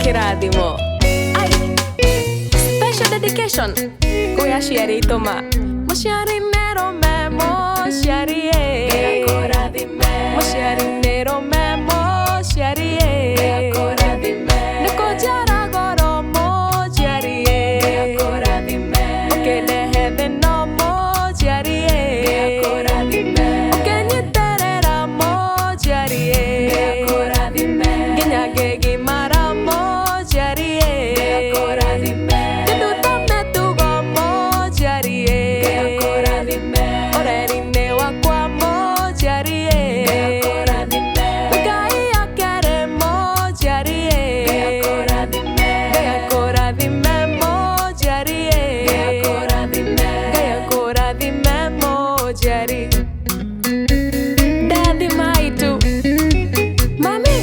kirathimo. Ai, special dedication kuya ciari ituma muciari nero memo ciari muciari nero memo ciari nikojara goro mo ciari okelehe thino mo ciari okenyiterera mo ciari nginya ngigimara mo ciari kinduta metugo mo ciari oreri-inĩ wakwa mo ciari Ngai akere mo ciari Ngai akũrathime mo ciari Ngai akũrathime mo ciari Daddy maitu Mami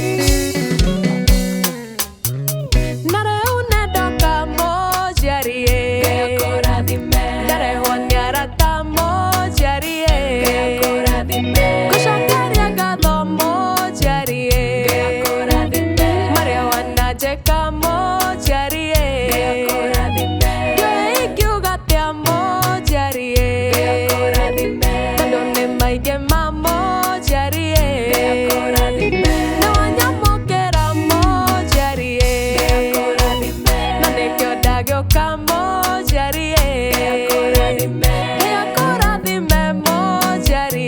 Nareu nedoka mo ciari Ndarehwo nĩ arata mo ciari Gũcokeria ngatho mo ciari Marĩa wananjĩka mo ciari Ndiũĩ ingiuga atĩa mo ciari Tondũ nĩ maingĩ ma mo ciari Nĩwanyamũkĩra mo ciari Na nĩkĩo ndagĩũka mo ciari Ngai akũrathime mo ciari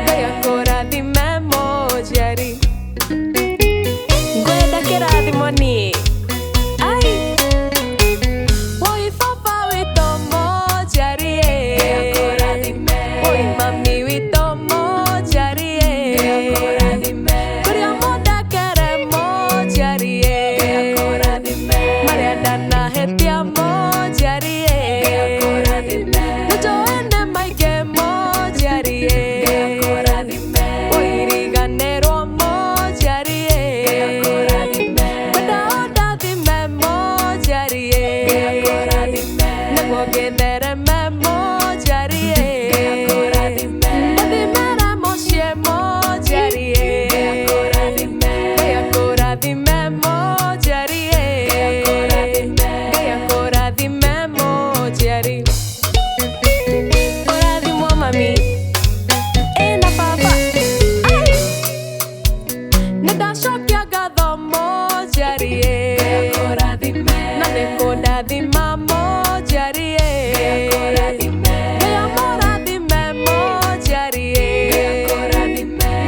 Ngai akũrathime mo ciari Ngwenda kĩrathimo niĩ Ai Woi baba witũ mo ciari Woi mami witũ mo ciari Kũrĩa mũndekere mo ciari Marĩa ndanahĩtia mo ciari Nĩnjũĩ nĩ maingĩ mo ciari Ũiriganĩrwo mo ciari Ngwenda ũndathime mo ciari Nĩguo ngĩthereme mo ciari Ndathimĩre mũciĩ mo ciari Ngai akũrathime mo ciari Ngai akũrathime mo ciari Ũrathimwo mami ĩna baba Ai Nĩndacokia ngatho mo ciari Na nĩkũndathima mo ciari Ngai amũrathime mo ciari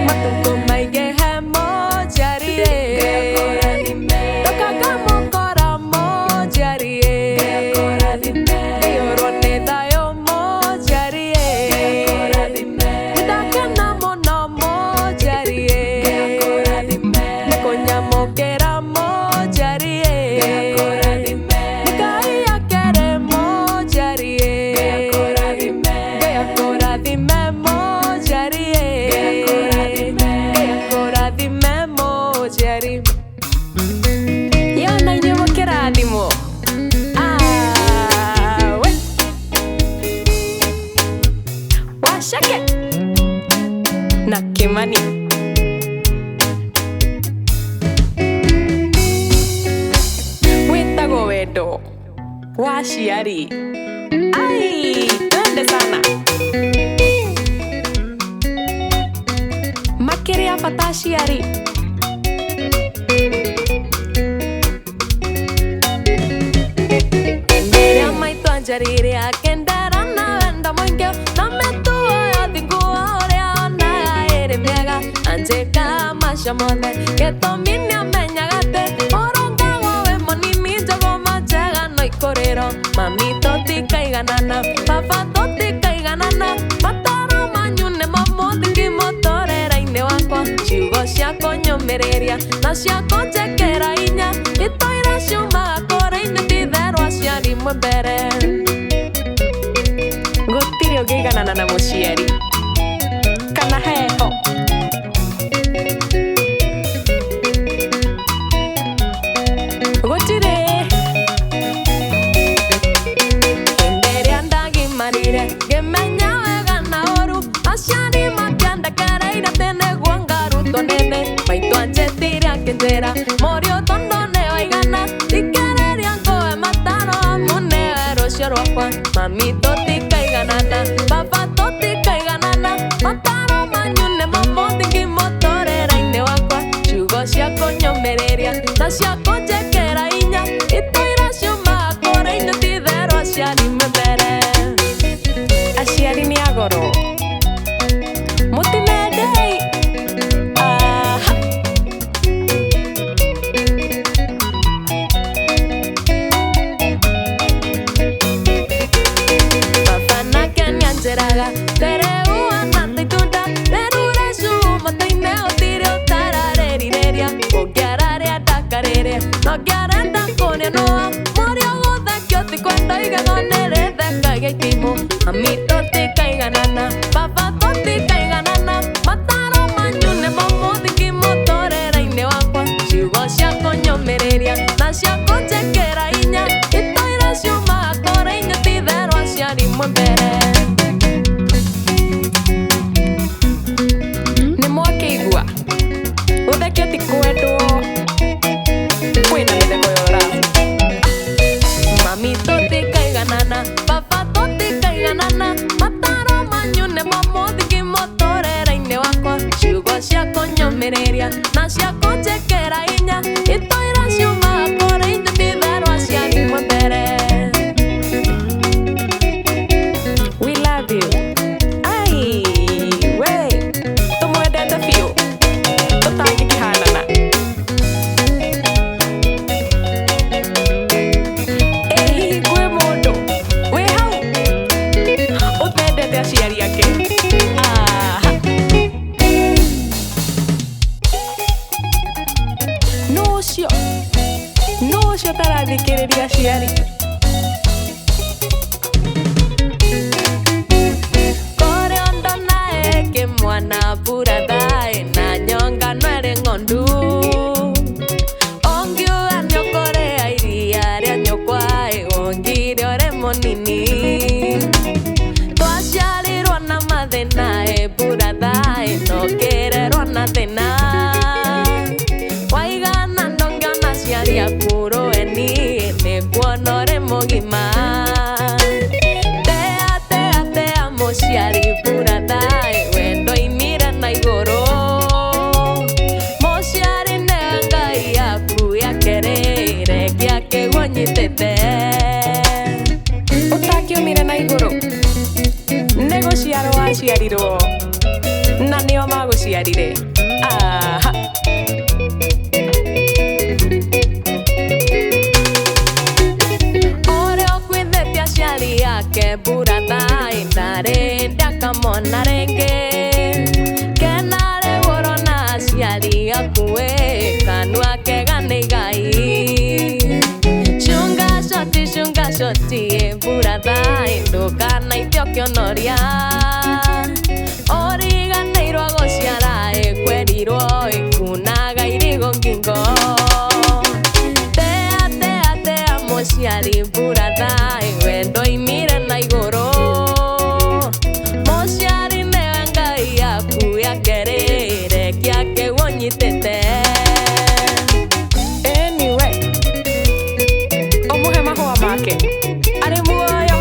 Matukũ maingĩhe mo ciari Ndoka ngamũkora mo ciari Iyũrwo nĩ thayũ mo ciari Nĩndakena mũno mo ciari Nĩkũnyamũkĩra mo ciari Ngai akere mo ciari Ngai akũrathime mo ciari Ngai akũrathime mo ciari Yona inyuĩ kĩrathimo we Waceke na Kimani Wĩtagwo wendo wa ciari Ai, twende sana Makĩria bata ciari Rĩrĩa maitũ anjarire akendera na wendo mũingĩ Na mĩtugo thinguo ũrĩa onaga ĩrĩ mĩega Anjĩka macio mothe gĩtũmi nĩamenyaga atĩ ũrũngagwo wĩ mũnini njogo manjega no ikũrĩro Mami tũtikaiganana, baba tũtikaiganana Mataro manyu nĩmo mũthingi mũtũrĩre-inĩ wakwa Ciugo cia kũnyũmĩrĩria na cia kũnjĩkĩra hinya Itũire ciumaga kũrĩ-inĩ nditherũ aciari mwe mbere Gũtirĩ ũngĩiganana na mũciari kana heho Gũtirĩ Hĩndĩ ĩrĩa ndagimarire ngĩmenya wega na ũru Aciari makĩandekereire atĩ nĩguo ngarutwo nĩ thĩ Maitũ anjĩtire akĩnjĩra mũriũ ciaria na ciakũnjĩkĩra hinya itũira ciumaga kũrĩ ithuthitherwa ciathimwo mbere. We love you. Ai, we, tũmwendete biũ tũtangĩkĩhanana. Ĩ kwĩ mũndũ wĩ hau ũtendete aciari ake? Nũcio tarathikĩrĩria aciari. Kũrĩa ndona kĩmwana burathaĩ na nyongano ĩrĩ ng'ondu ũngiuga nĩũkũrĩa iria rĩa nyũkwaĩ wongire ũrĩ mũnini. Twaciarirwo na mathĩna burathaĩ nokĩrerwo na thĩna waigana ndũngĩona aciari aku rũeni nĩkuona ũrĩ mũgima. Tea mũciari burathaĩ wendo imire na igũrũ. Mũciari nĩwe Ngai yaku yakerĩire gĩakĩguo nyitĩte. Ũtakiumire na igũrũ nĩ gũciarwo waciarirwo na nĩo magũciarire. Yake burathaĩ ndarĩ ndakamona rĩngĩ kenarĩ gũrwo na aciari akuĩ kanua kega nĩ Ngai. Cunga coti burathaĩ ndũkanaithio kĩonoria ũriganĩirwo gũciara kwerirwo kunaga irigũ ngingo. Tea mũciari burathaĩ wendo imire na igũrũ. Mũciari nĩwe Ngai yaku yakerĩire gĩakĩguo nyitĩte. Anyway, ũmũhe mahũa make arĩ muoyo.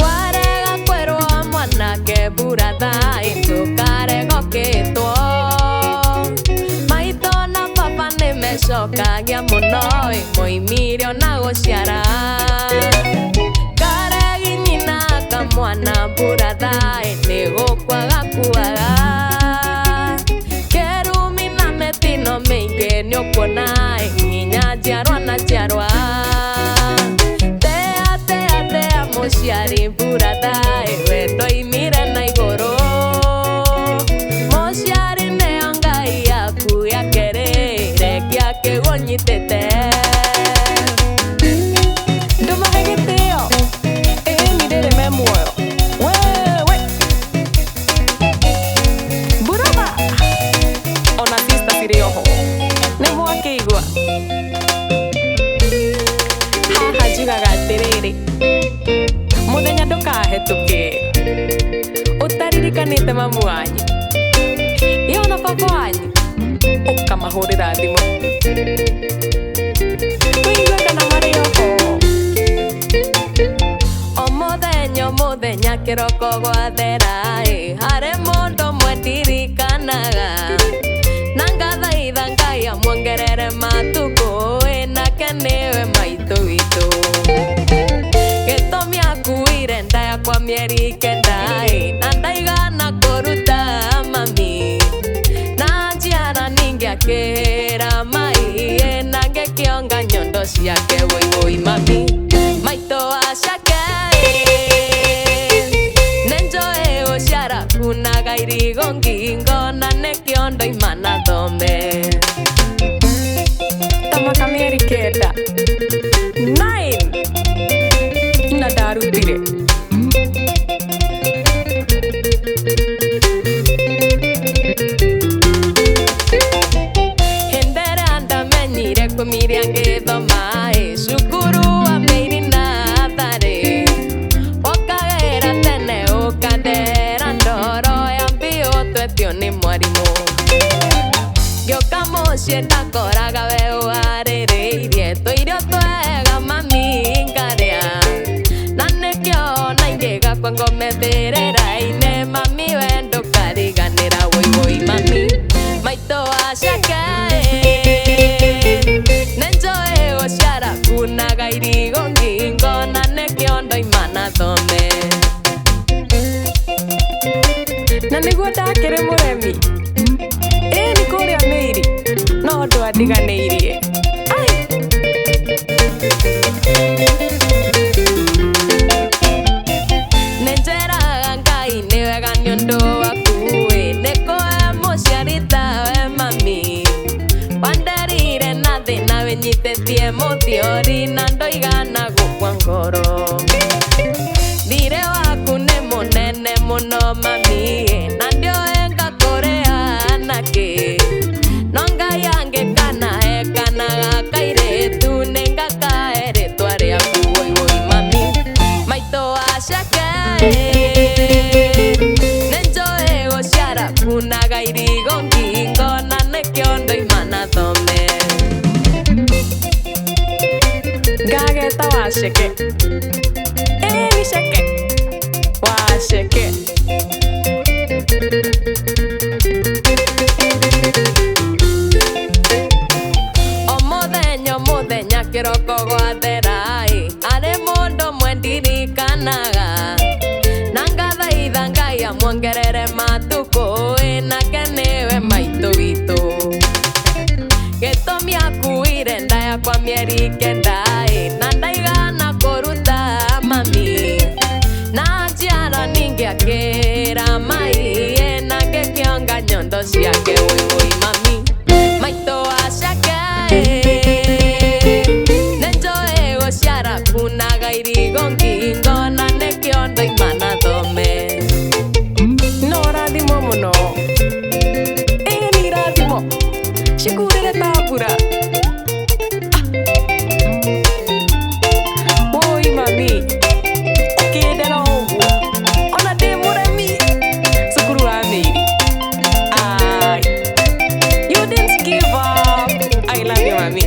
Warega kwĩrwo mwanake burathaĩ ndũkaregokĩtwo. Maitho na baba nĩmecokagia mũno moimire ona gũciara. Karegi nyina kamwana burathaĩ nĩgũkwaga kuaga. Kĩrumi na mĩtino mĩingĩ nĩũkuona nginya njiarwa na njiarwa. Tea mũciari burathaĩ wendo imire na igũrũ. Mũciari nĩyo Ngai yaku yakerĩire gĩakĩguo nyitĩte. Ndũmahe gĩtĩo ĩni ndĩrĩ me muoyo. Wewe burama ona sista cirĩ oho nĩ mwakĩigua. Haha njigaga atĩrĩrĩ, mũthenya ndũkahetũke ũtaririkanĩte mamu wanyu yona baba wanyu ũkamahũrĩra thimũ wĩigue kana marĩ oho. O mũthenya kĩroko gwathera harĩ mũndũ mwendirikanaga na ngathaitha Ngai amwongerere matukũ nake nĩwe maitũ witũ. Gĩtũmi akuire nda yakwa mĩeri kenda na ndaigana kũruta mami na njiara ningĩ akĩhĩra mai na ngĩkĩonga nyondo ciake wĩigũi mami maitũ acake nĩnjũĩ gũciara kunaga irigũ ngingo na nĩkĩo ndoima na thome. Tamaka mĩeri kenda 9 na ndarutire. Hĩndĩ ndamenyire kumiria ngĩthoma cukuru wa mĩiri na tharĩ ũkagĩra tene ũkandera ndoro ya mbio twetio nĩ mwarimũ. kwango meterera ine mami wendo kariganira woi mami maito ashake nenjoe oshara kunaga irigo ngingo na nekiondo imana thome na niguo ndakire muremi ni kuria Meiri no ndwandiganĩirie nenjeraga Ngai nĩ wega nĩ ũndũ waku nĩkũhe mũciari tawe mami wanderire na thĩna wĩnyitĩtie mũthiori na ndoigana gũkua ngoro thirĩ waku nĩ mũnene mũno mami na ndioĩ ngakũrĩha nakĩ no Ngai angĩkanahe kana gakairĩtu nĩ ngakahe rĩtwa rĩaku woi mami maitũ acake nenjoĩ gũciara kunaga irigo ngingo na nĩkĩo ndoima thome ngageta waceke gĩceke waceke muthenya kĩroko gwathera arĩ mũndũ mwendirikanaga na ngathaitha Ngai amwongerere matukũ nake nĩwe maitũ witũ gĩtũmi akuire nda yakwa mĩeri kenda na ndaigana kũruta mami na njiaro ningĩ akĩra mai na ngĩkĩonga nyondo ciake woi mami maitũ acake gũciara kunaga irigo ngingo na nĩkĩo ndoima thome no rathimo mũno nĩ irathimo cikurĩre ta mbura woi mami ũkĩndera ũguo ona ndĩ mũremi cukuru wa Meiri you didn't give up I love you mami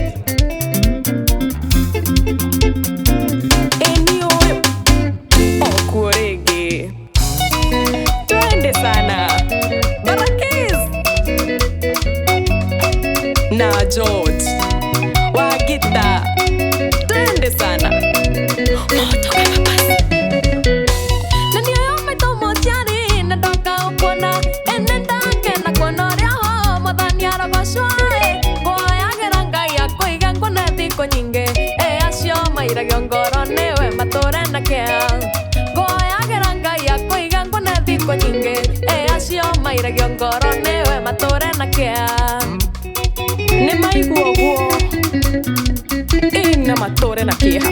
na George Wagita twende sana motoka mabasi na ndio maito motiari na doka ukona enenda kena konoria ho modani aragoshoe boya Ngai akoiga ngona thiko nyinge acio mairagio ngoro newe matore na kea boya Ngai akoiga ngona thiko nyinge acio mairagio ngoro newe matore na kea nĩ maigua ũguo na matũre na kĩeha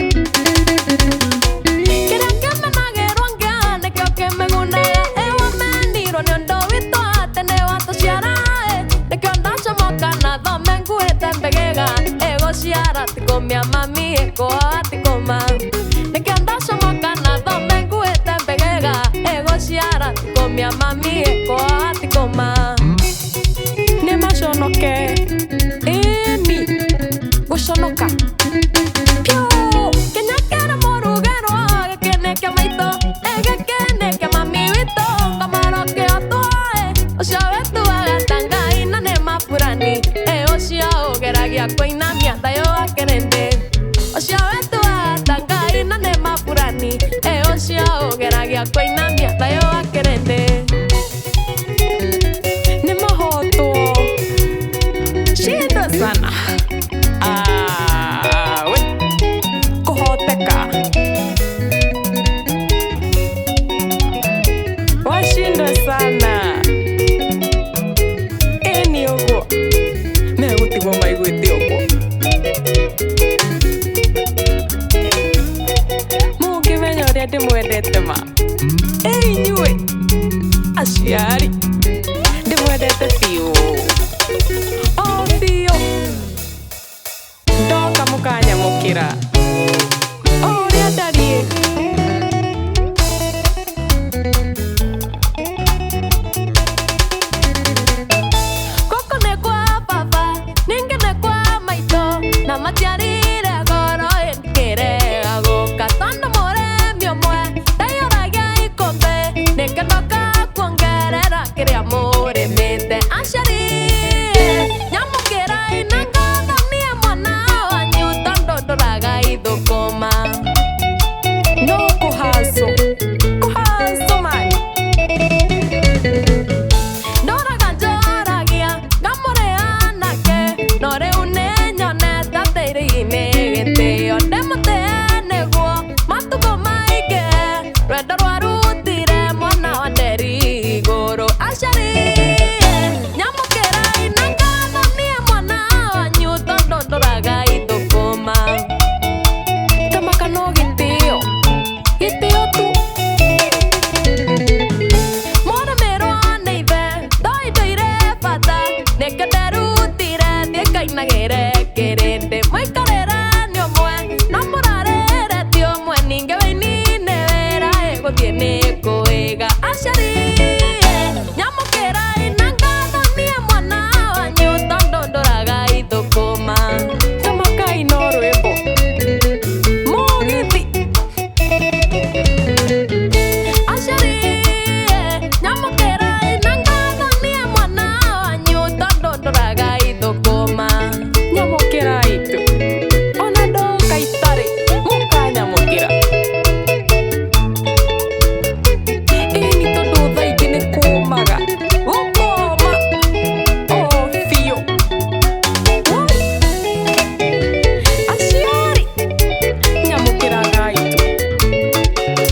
kĩrĩa kĩmenagĩrwo ngĩa nĩkĩo kĩmĩgunaga wamenirwo nĩ ũndũ witũ atĩ nĩ watũciara nĩkĩo ndacomoka na thome nguĩte mbegega gũciara tikũmĩa mami ĩkũoa tikũma nĩkĩo ndacomoka na thome nguĩte mbegega gũciara tikũmĩa mami ĩkũoa tikũma nĩ maconoke gũconoka pio kenyakera mũrugero gĩkĩnĩkia maitũ gĩkĩnĩkia mami witũ ngamarokĩ otũe ũcio wetu wagata Ngai na nĩ mabũrani ũcio ũgeragia kũinamia thayũ wake rĩndĩ ũcio wetu wagata Ngai na nĩ mabũrani ũcio ũgeragia kũinamia thayũ wake rĩndĩ nĩ mahotwo shida sana kuhoteka washinda sana ni ũguo megũtigwo maiguĩte ũguo mũngĩmenya ũrĩa ndĩmwendete ma inyuĩ aciari ndĩmwendete biũ biũ ndoka mũkanyamũkĩra ũrĩa ndariĩ gũkũ nĩ kwa baba ningĩ nĩ kwa maitũ na matiarire goro ĩkĩrega gũka tondũ mũremi ũmwe ndaiyũragia ikũ tiene koega ashari nyamukira inangado nie mwana wanyu tondondoraga ithukuma tamakai no rwimbo mugithi ashari nyamukira inangado nie mwana wanyu tondondoraga ithukuma nyamukira itu ona ndoka itari mukanyamukira ini tondu thaingi ni kumaga gukoma o biu aciari nyamukiraga itu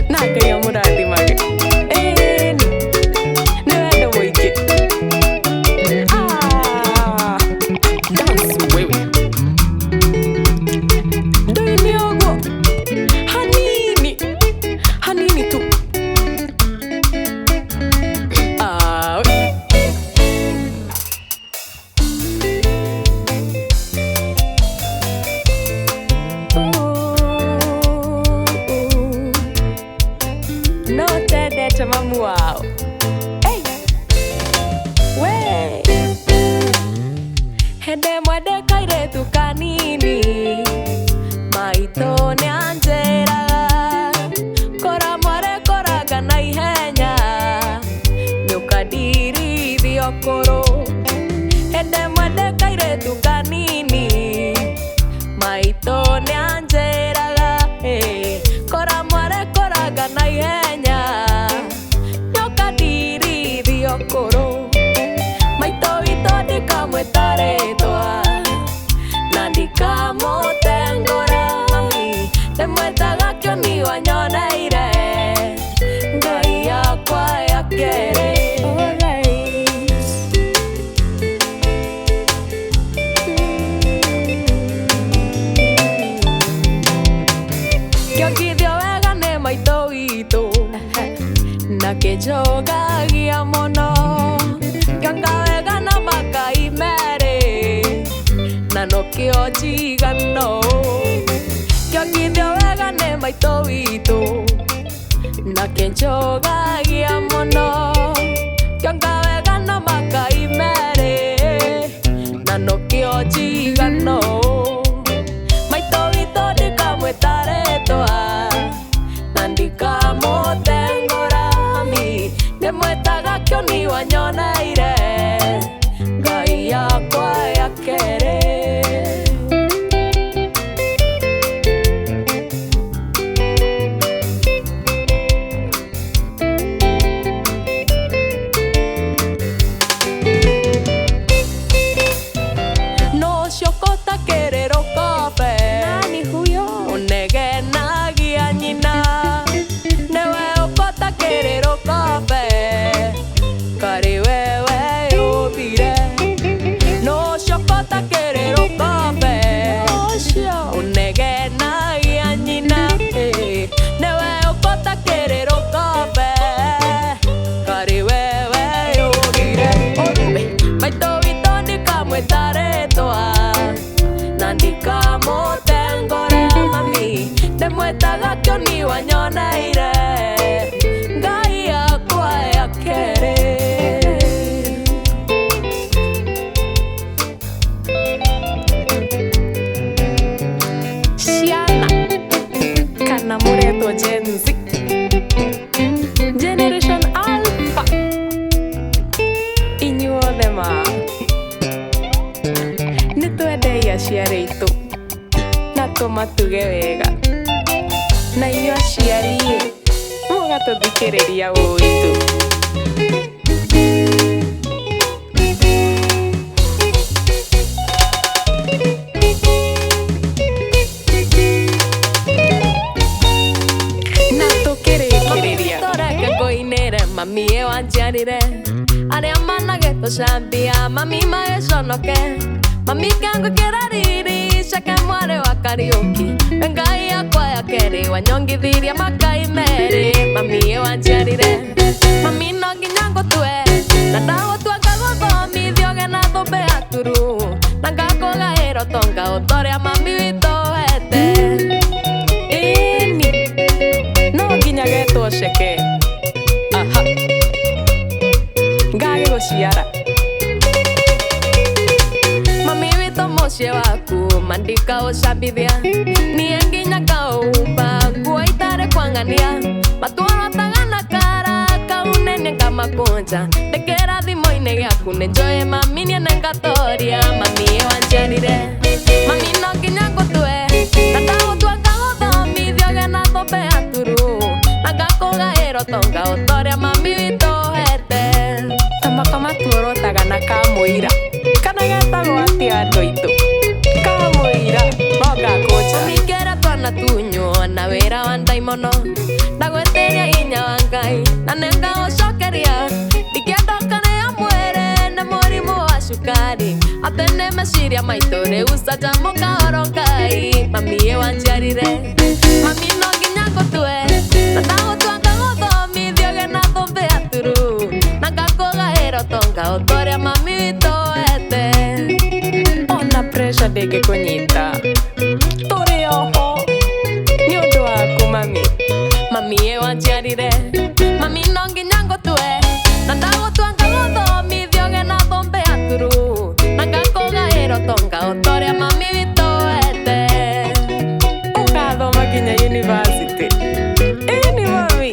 na Ngai amurathimage ini ni wendo muingi dance wewe ndoini oguo hanini tu no tendete mamu wao hey. We hende mwende kairetu kanini maito ni anjeraga kora mware koraga na ihenya nyukadirithi okoro hende mwende kairetu kanini maito ni anjeraga kora mware koraga na ihenya nyukadirithi okoro maito wito ndikamwĩtaretwa na ndikamũtengũra mami ndĩmwĩtaga kĩoni wanyoneire Ngai yakwa ya kerĩ kĩongithio wega nĩ maitũ witũ na kĩnjũgagia mũno kĩonga wega na makai merĩ na nokĩo njigano kĩongithio wega nĩ maitũ witũ na kĩnjũgagia mũno kĩonga wega na makai merĩ na nokĩo njigano maitũ witũ ndikamwĩtaretwa na ndikamũtengũra mami ndĩmwĩtaga kĩoni wanyoneire Ngai yakwa ya kerĩ no ciokota kĩrĩro kobe nani huyo unegenagia nyina newe ukota kĩrĩro kobe kari wewe uthire no ciokota kĩrĩro kobe unegenagia nyina newe ukota kĩrĩro kobe kari wewe uthire maitũ witũ ndikamwĩtaretwa na ndikamũtengũra mami ndĩmwĩtaga kĩoni wanyoneire Ngai yakwa ya kerĩ ciana kana mũretwo Gen Z Generation Alpha inyuothe ma nĩtwendei aciari aitũ na tũmatuge wega na inyuĩ aciari mũgatũthikĩrĩria ũitũ na tũkĩrĩkĩrĩria tũreke ngũinĩre mami wanjiarire arĩa managĩtũcambia mami magĩconoke mami kangũkĩra riri ceke mwarĩ wa Kariuki Ngai yakwa ya kerĩ wanyongithirie makai merĩ mami wanjiarire mami no nginya ngũtue na ndagũtua ngagũthomithio gena thũmbĩ ya turu na ngakũgaĩra tonga ũtorĩa mami witũ wete ini no nginya getwo tuosheke aha ngage gociara mami wito mucie waku mandika ucambithia nie nginya kaumba nguo itare kwang'ania matworotaga na kara kaunene ngamakunja ndekera thimo-inĩ gĩaku nĩ njoe mami nie nengatoria mami wanjarire mami no nginya ngũtue na ndagũtua ngagũthomithio gena thũmbe ya turu na ngakũgaĩrwo tonga ũtoria mami witũ hete tamaka matuorotaga na kamũira kana getagwo atĩa andũ aitũ kamũira no ngakũnja mingĩra twana tunyuo na wĩra wa ndaimono ndagwĩtĩria hinya wa Ngai na nĩngagũcokeria ndingĩendoka nĩ ya mwĩrĩ nĩ mũrimũ wa cukari atĩ nĩ meciria maitũ rĩu canjamũka oro Ngai mami wanjiarire mami no nginya ngũtue na ndagũtua ngagũthomithio gena thũmbĩ ya turu na ngakũgaĩrwo tonga ũtoria mami witũ wete ona pressure ndĩngĩkũnyita tũrĩ oho nĩ ũndũ waku mami mami wanjiarire mami no nginya ngũtue na ndagũtua ngagũthomithio gena thũmbĩ ya turu na ngakũgaĩrwo tonga ũtoria mami witũ wete ũgathoma nginya university ĩni mami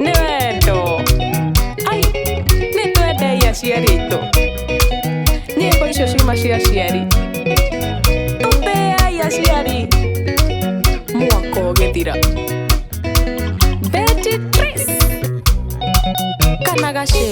nĩ wendo ai nĩ twendeia aciari aitũ nyĩmbo icio ciuma cia aciari tũtĩai aciari mwaka ũgĩthira Betty Trace kana Gacĩ